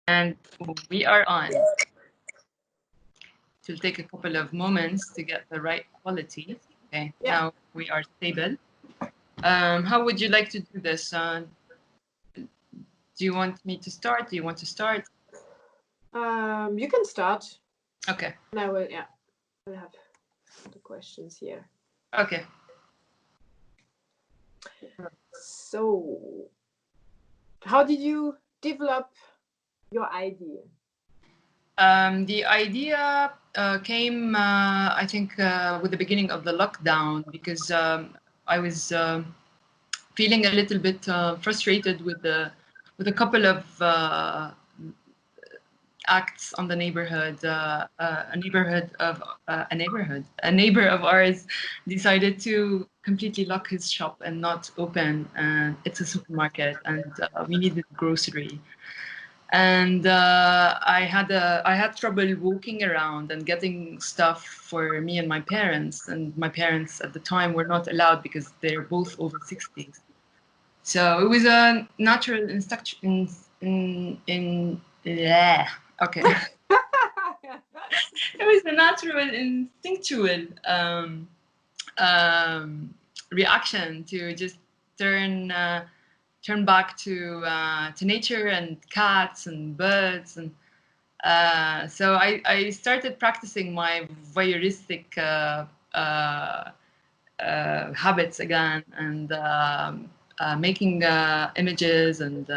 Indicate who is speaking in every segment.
Speaker 1: And we are on. It will take a couple of moments to get the right quality. Okay, yeah. Now we are stable. How would you like to do this? Do you want me to start? Do you want to start?
Speaker 2: You can start.
Speaker 1: Okay.
Speaker 2: And I will, I'll have the questions here.
Speaker 1: Okay.
Speaker 2: So, how did you develop your idea?
Speaker 1: The idea came, I think, with the beginning of the lockdown, because I was feeling a little bit frustrated with a couple of acts on the neighborhood. A neighbor of ours decided to completely lock his shop and not open. It's a supermarket, and we needed grocery. And I had trouble walking around and getting stuff for me and my parents. And my parents at the time were not allowed because they're both over 60s. So it was a natural okay. It was a natural instinctual reaction to just turn back to nature and cats and birds. And so I started practicing my voyeuristic habits again, and making images and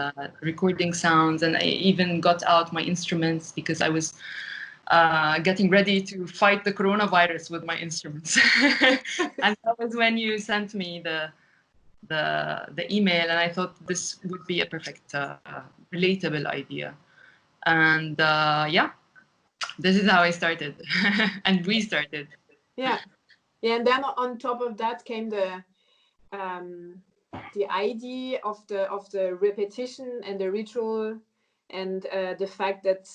Speaker 1: recording sounds. And I even got out my instruments because I was getting ready to fight the coronavirus with my instruments. And that was when you sent me the email, and I thought this would be a perfect relatable idea. And this is how I started. And we started.
Speaker 2: Yeah, and then on top of that came the idea of the repetition and the ritual, and the fact that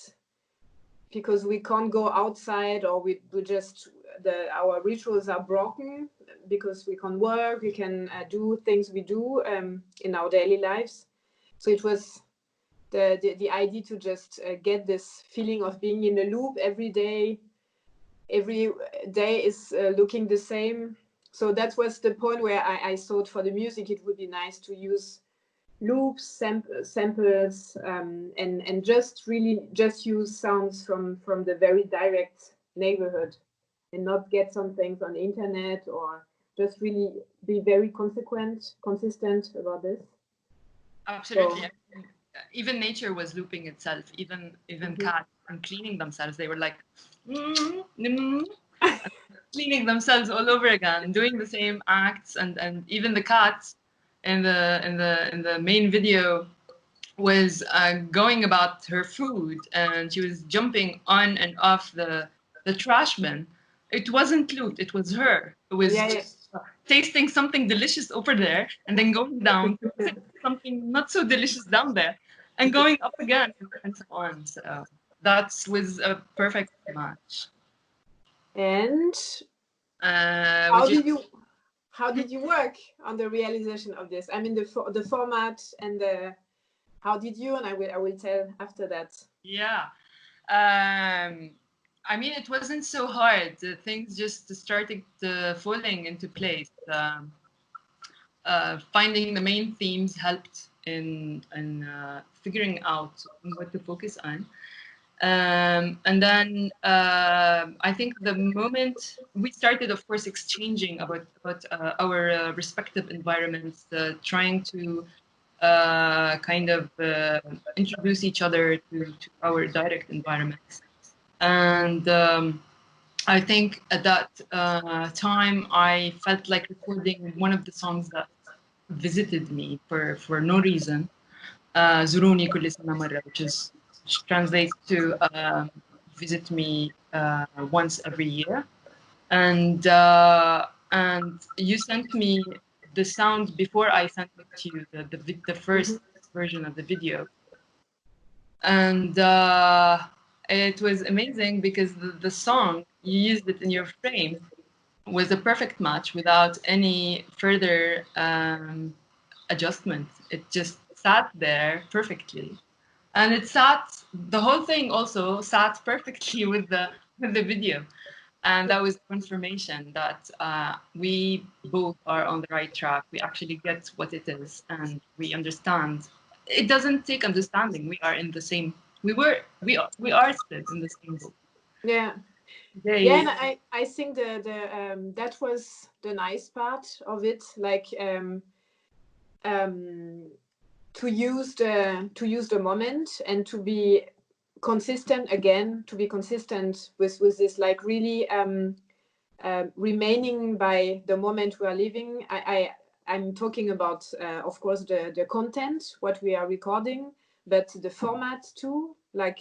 Speaker 2: because we can't go outside, or we just our rituals are broken because we can't work, we can do things we do in our daily lives. So it was the idea to just get this feeling of being in a loop every day. Every day is looking the same. So that was the point where I thought for the music it would be nice to use loops, samples, and just use sounds from the very direct neighborhood, and not get some things on the internet, or just really be very consistent about this.
Speaker 1: Absolutely. So, even nature was looping itself. Even cats and cleaning themselves. They were like cleaning themselves all over again, doing the same acts. And even the cats in the main video was going about her food, and she was jumping on and off the trash bin. It wasn't loot, it was her. It was just tasting something delicious over there, and then going down to something not so delicious down there, and going up again, and so on. So that was a perfect match.
Speaker 2: And how did you work on the realization of this? I mean, the format and how did you? And I will tell after that.
Speaker 1: Yeah. I mean, it wasn't so hard. Things just started falling into place. Finding the main themes helped in figuring out what to focus on. And then I think the moment we started, of course, exchanging about our respective environments, trying to kind of introduce each other to our direct environments. And I think at that time, I felt like recording one of the songs that visited me for no reason, Zuruni Kulli Sana Marra, which translates to visit me once every year. And you sent me the sound before I sent it to you, the first version of the video. And it was amazing because the song, you used it in your frame, was a perfect match without any further adjustment. It just sat there perfectly. and it sat, the whole thing also sat perfectly with the video. And that was confirmation that we both are on the right track. We actually get what it is, and we understand. It doesn't take understanding. We are in the same. We are still in the same boat.
Speaker 2: Yeah. Yeah,
Speaker 1: They,
Speaker 2: and I think that was the nice part of it, like to use the moment and to be consistent again, to be consistent with this, like really remaining by the moment we are living. I'm talking about, of course, the content, what we are recording, but the format too. Like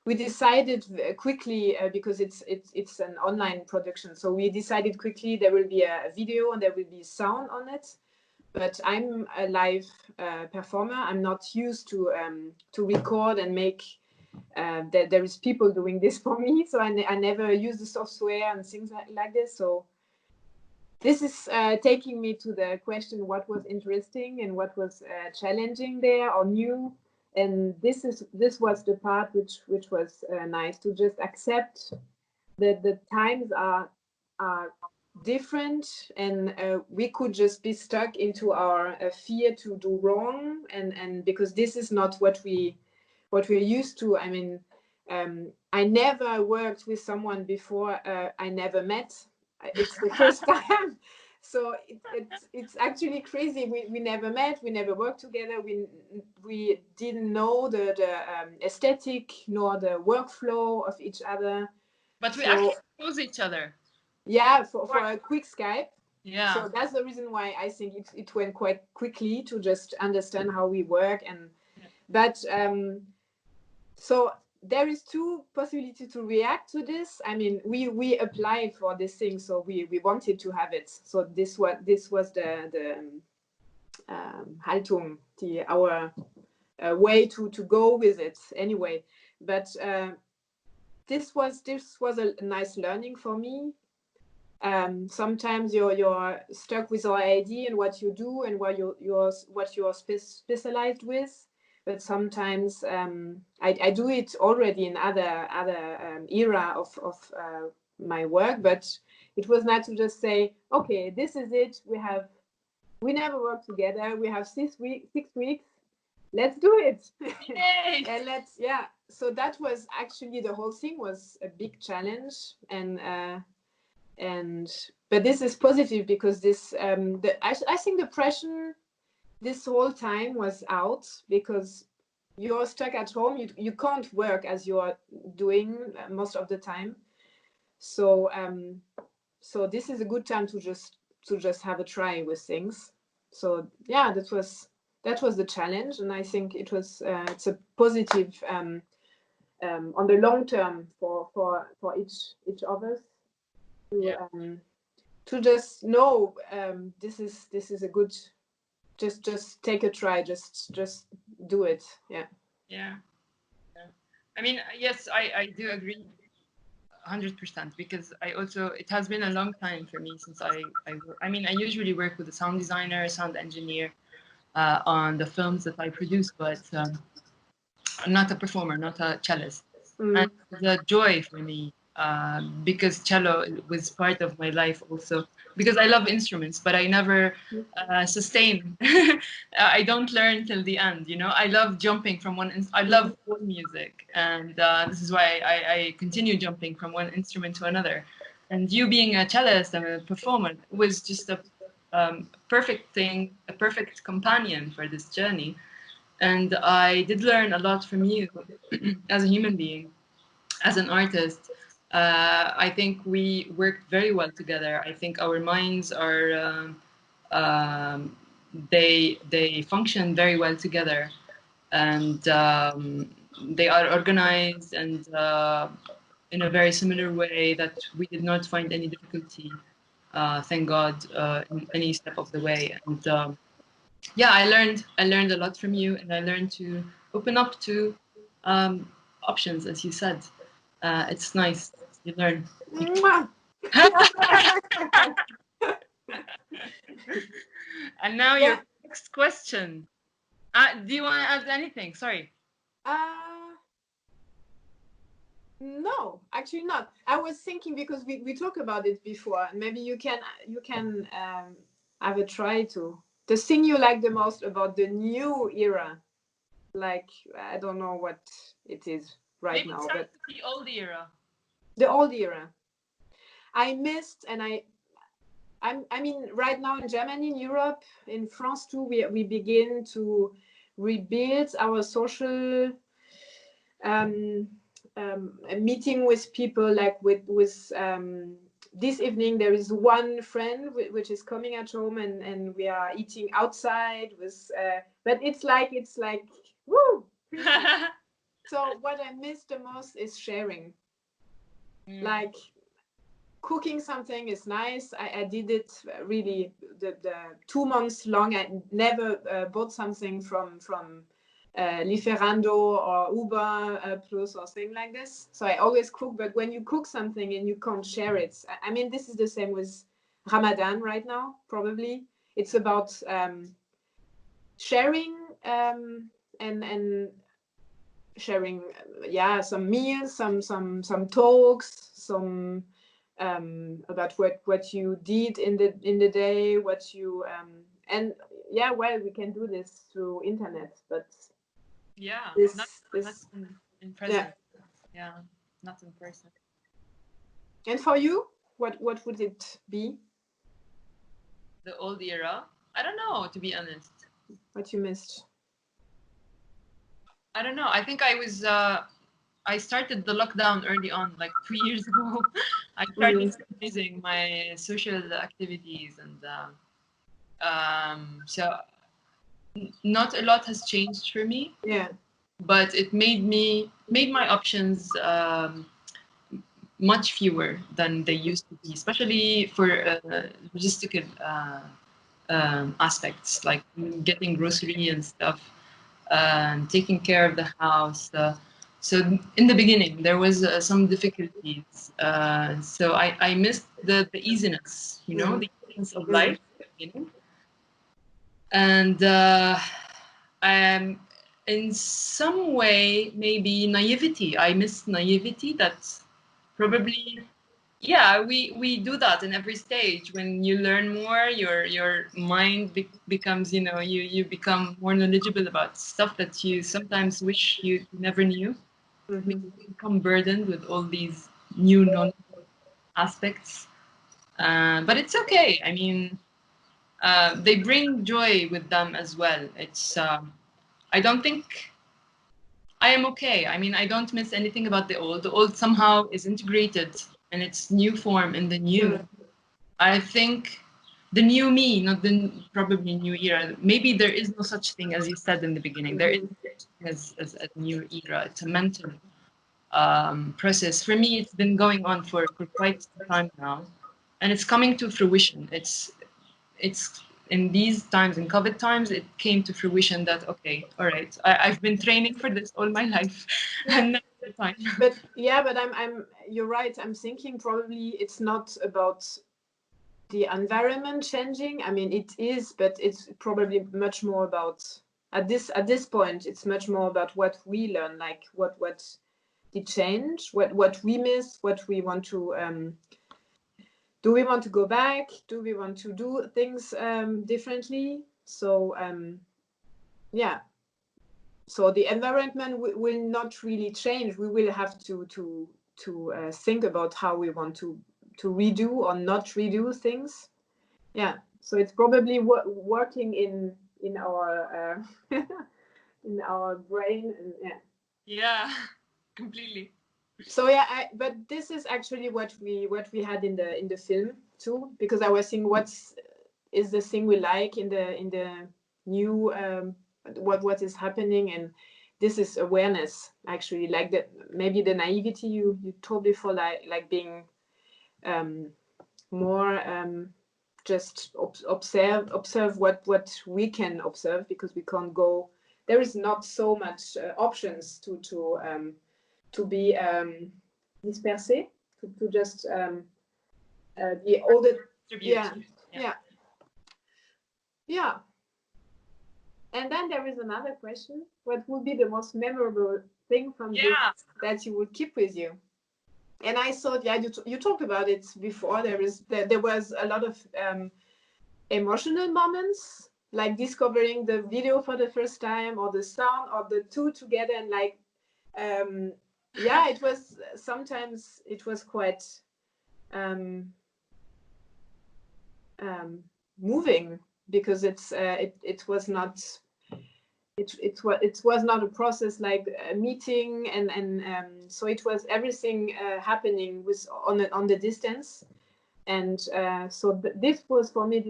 Speaker 2: we decided quickly because it's an online production, so we decided quickly there will be a video and there will be sound on it. But I'm a live performer. I'm not used to record and make. There is people doing this for me, so I never use the software and things like this. So this is taking me to the question: what was interesting and what was challenging there or new? And this was the part which was nice, to just accept that the times are different, and we could just be stuck into our fear to do wrong, and because this is not what we're used to. I mean, I never worked with someone before I never met. It's the first time. So it's actually crazy. We never met, we never worked together, we didn't know the aesthetic nor the workflow of each other.
Speaker 1: but we
Speaker 2: So
Speaker 1: actually chose each other.
Speaker 2: yeah, for a quick Skype.
Speaker 1: Yeah.
Speaker 2: So that's the reason why I think it went quite quickly to just understand how we work. And but so there is two possibilities to react to this. I mean, we applied for this thing, so we wanted to have it. So this was the Haltung, our way to go with it anyway. But this was a nice learning for me. Sometimes you're stuck with your idea and what you do and what you're specialized with. But sometimes I do it already in other era of my work. But it was nice to just say, okay, this is it. We never worked together. We have 6 weeks. Let's do it. And so that was actually, the whole thing was a big challenge, but this is positive because this I think the pressure this whole time was out, because you're stuck at home. You can't work as you're doing most of the time. So so this is a good time to just have a try with things. So yeah, that was the challenge, and I think it's a positive on the long term for each of us to just know this is a good, just take a try, just do it.
Speaker 1: Yeah. I mean, yes, I do agree 100%, because it has been a long time for me since I mean, I usually work with a sound designer, sound engineer on the films that I produce, but I'm not a performer, not a cellist. And the joy for me, because cello was part of my life also, because I love instruments, but I never sustain. I don't learn till the end, you know. I love jumping from I love all music, and this is why I continue jumping from one instrument to another. And you being a cellist and a performer was just a perfect thing, a perfect companion for this journey. And I did learn a lot from you as a human being, as an artist. I think we worked very well together. I think our minds are they function very well together, and they are organized and in a very similar way that we did not find any difficulty. Thank God, in any step of the way. And yeah, I learned a lot from you, and I learned to open up to options, as you said. It's nice. You learn. And now your next question. Do you want to add anything? Sorry.
Speaker 2: No, actually not. I was thinking because we talked about it before, and maybe you can have a try to. The thing you like the most about the new era, like I don't know what it is right
Speaker 1: Maybe
Speaker 2: now,
Speaker 1: start
Speaker 2: but
Speaker 1: with the old era.
Speaker 2: the old era. I missed, and I mean, right now in Germany, in Europe, in France too, we begin to rebuild our social a meeting with people, like with this evening there is one friend which is coming at home, and we are eating outside with but it's like woo. So what I miss the most is sharing. Like cooking something is nice. I did it really the 2 months long. I never bought something from Lieferando or Uber Plus or thing like this. So I always cook, but when you cook something and you can't share it, I mean, this is the same with Ramadan right now, probably. It's about sharing and sharing, yeah, some meals, some talks, some about what you did in the day, what you and yeah, well, we can do this through internet, but
Speaker 1: Yeah, not in present. Yeah, not in person.
Speaker 2: And for you, what would it be?
Speaker 1: The old era. I don't know, to be honest.
Speaker 2: What you missed?
Speaker 1: I don't know. I think I started the lockdown early on, like 3 years ago. I started organizing my social activities, and so not a lot has changed for me.
Speaker 2: Yeah.
Speaker 1: But it made my options much fewer than they used to be, especially for logistical aspects like getting grocery and stuff, taking care of the house. So in the beginning, there was some difficulties. So I missed the easiness, the easiness of life at the beginning. And in some way, maybe naivety. I miss naivety. That's probably, yeah, we do that in every stage. When you learn more, your mind becomes, you become more knowledgeable about stuff that you sometimes wish you never knew. You become burdened with all these new knowledge aspects. But it's okay. I mean, they bring joy with them as well. It's I don't think I am okay. I mean, I don't miss anything about the old. The old somehow is integrated in its new form in the new. I think the new me, not the probably new era. Maybe there is no such thing as you said in the beginning. There is such thing as a new era. It's a mental process. For me, it's been going on for quite some time now, and it's coming to fruition. It's in these times, in COVID times, it came to fruition that, okay, all right, I've been training for this all my life, and now's the time.
Speaker 2: But yeah, but you're right. I'm thinking probably it's not about the environment changing. I mean, it is, but it's probably much more about at this point. It's much more about what we learn, like what did change, what we miss, what we want to. Do we want to go back? Do we want to do things differently? So yeah. So the environment will not really change. We will have to think about how we want to redo or not redo things. Yeah. So it's probably working in our in our brain, and yeah.
Speaker 1: Yeah, completely.
Speaker 2: So yeah, but this is actually what we had in the film too, because I was thinking is the thing we like in the new what is happening, and this is awareness actually, like maybe the naivety you told before, like being more just observe what we can observe, because we can't go, there is not so much options to be dispersé, to just the all the
Speaker 1: yeah
Speaker 2: yeah. And then there is another question: what would be the most memorable thing from this that you would keep with you? And I thought, yeah, you talked about it before. There was a lot of emotional moments, like discovering the video for the first time, or the sound, or the two together, and like, yeah, it was sometimes it was quite moving, because it was not. It was not a process like a meeting, and so it was everything happening on the distance, and so this was for me,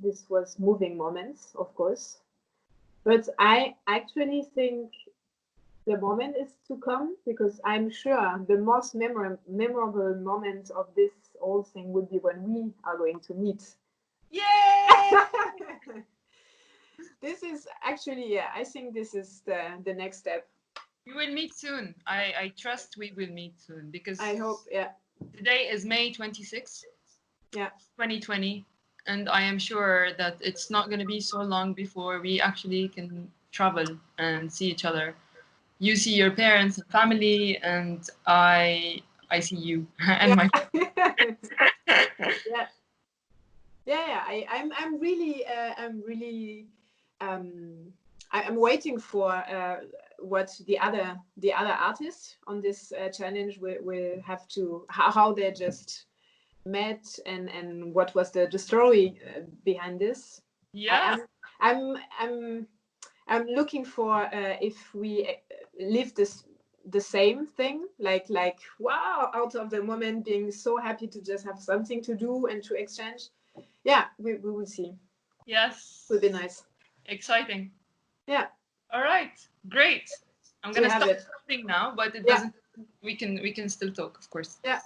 Speaker 2: this was moving moments, of course, but I actually think the moment is to come, because I'm sure the most memorable moment of this whole thing would be when we are going to meet.
Speaker 1: Yay!
Speaker 2: This is actually, yeah, I think this is the next step.
Speaker 1: We will meet soon. I trust we will meet soon, because
Speaker 2: I hope, yeah.
Speaker 1: Today is May 26th,
Speaker 2: yeah,
Speaker 1: 2020, and I am sure that it's not going to be so long before we actually can travel and see each other. You see your parents and family, and I see you and my.
Speaker 2: yeah. Yeah, I'm really I'm waiting for what the other artists on this challenge will have to, how they just met, and what was the story behind this.
Speaker 1: Yeah.
Speaker 2: I'm looking for if we live the same thing, like wow, out of the moment, being so happy to just have something to do and to exchange. Yeah, we will see.
Speaker 1: Yes.
Speaker 2: Would be nice.
Speaker 1: Exciting.
Speaker 2: Yeah.
Speaker 1: All right. Great. I'm gonna stop recording now, but it doesn't. We can still talk, of course.
Speaker 2: Yeah.